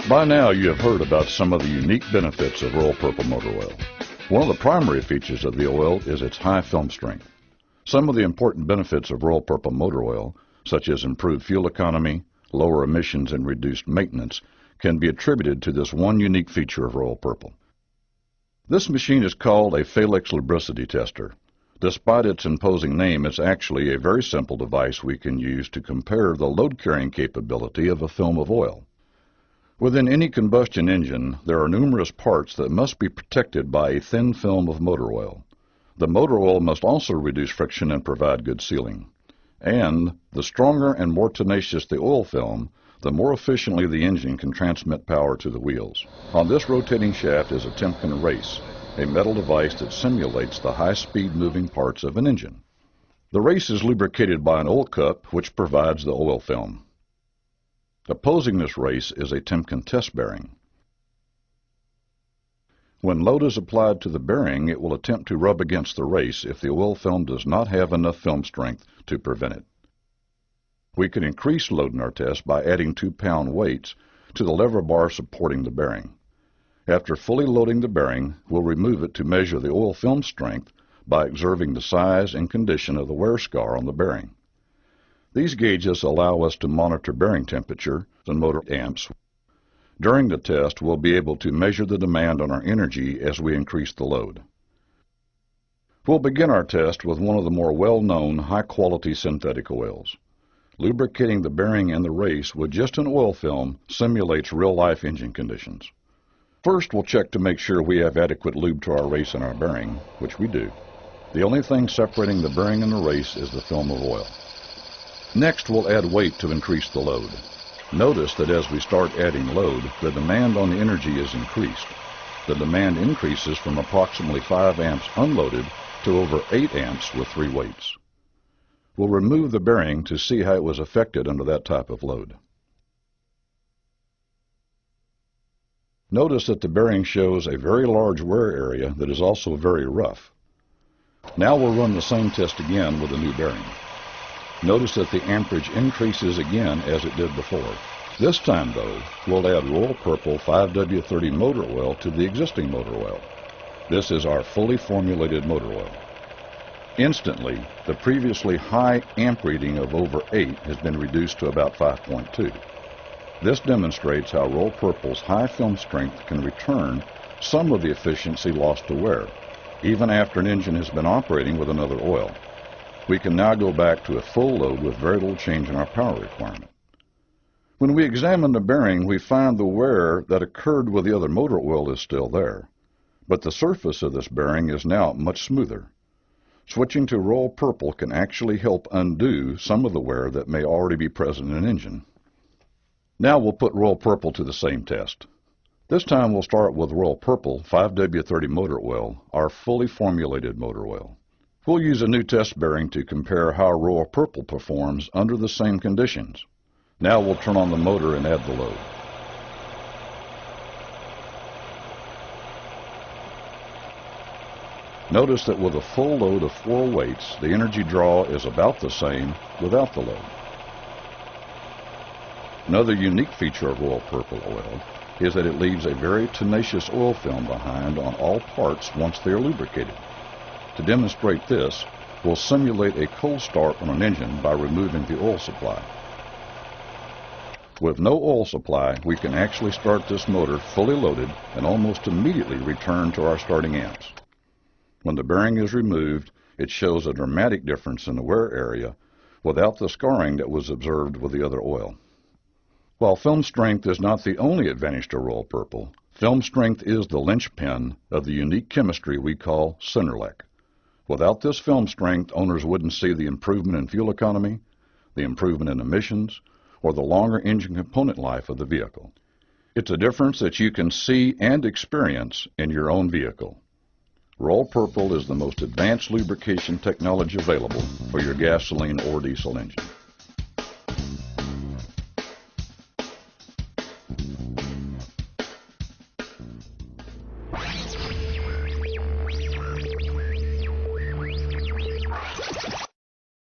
By now you have heard about some of the unique benefits of royal-purple motor oil. One of the primary features of the oil is its high film strength. Some of the important benefits of royal-purple motor oil, such as improved fuel economy, lower emissions, and reduced maintenance, can be attributed to this one unique feature of royal-purple. This machine is called a Phalanx lubricity tester. Despite its imposing name, it's actually a very simple device we can use to compare the load-carrying capability of a film of oil. Within any combustion engine, there are numerous parts that must be protected by a thin film of motor oil. The motor oil must also reduce friction and provide good sealing. And the stronger and more tenacious the oil film, the more efficiently the engine can transmit power to the wheels. On this rotating shaft is a Timken race, a metal device that simulates the high-speed moving parts of an engine. The race is lubricated by an oil cup which provides the oil film. Opposing this race is a Timken test bearing. When load is applied to the bearing, it will attempt to rub against the race if the oil film does not have enough film strength to prevent it. We can increase load in our test by adding 2-pound weights to the lever bar supporting the bearing. After fully loading the bearing, we'll remove it to measure the oil film strength by observing the size and condition of the wear scar on the bearing. These gauges allow us to monitor bearing temperature and motor amps. During the test, we'll be able to measure the demand on our energy as we increase the load. We'll begin our test with one of the more well-known high-quality synthetic oils. Lubricating the bearing and the race with just an oil film simulates real-life engine conditions. First, we'll check to make sure we have adequate lube to our race and our bearing, which we do. The only thing separating the bearing and the race is the film of oil. Next, we'll add weight to increase the load. Notice that as we start adding load, the demand on the energy is increased. The demand increases from approximately 5 amps unloaded to over 8 amps with 3 weights. We'll remove the bearing to see how it was affected under that type of load. Notice that the bearing shows a very large wear area that is also very rough. Now we'll run the same test again with a new bearing. Notice that the amperage increases again as it did before. This time, though, we'll add royal-purple 5W30 motor oil to the existing motor oil. This is our fully formulated motor oil. Instantly, the previously high amp reading of over 8 has been reduced to about 5.2. This demonstrates how royal-purple's high film strength can return some of the efficiency lost to wear, even after an engine has been operating with another oil. We can now go back to a full load with very little change in our power requirement. When we examine the bearing, we find the wear that occurred with the other motor oil is still there, but the surface of this bearing is now much smoother. Switching to royal-purple can actually help undo some of the wear that may already be present in an engine. Now we'll put royal-purple to the same test. This time we'll start with royal-purple 5W30 motor oil, our fully formulated motor oil. We'll use a new test bearing to compare how royal-purple performs under the same conditions. Now we'll turn on the motor and add the load. Notice that with a full load of 4 weights, the energy draw is about the same without the load. Another unique feature of royal-purple oil is that it leaves a very tenacious oil film behind on all parts once they are lubricated. To demonstrate this, we'll simulate a cold start on an engine by removing the oil supply. With no oil supply, we can actually start this motor fully loaded and almost immediately return to our starting amps. When the bearing is removed, it shows a dramatic difference in the wear area without the scarring that was observed with the other oil. While film strength is not the only advantage to royal-purple, film strength is the linchpin of the unique chemistry we call Centerlec. Without this film strength, owners wouldn't see the improvement in fuel economy, the improvement in emissions, or the longer engine component life of the vehicle. It's a difference that you can see and experience in your own vehicle. royal-purple is the most advanced lubrication technology available for your gasoline or diesel engine.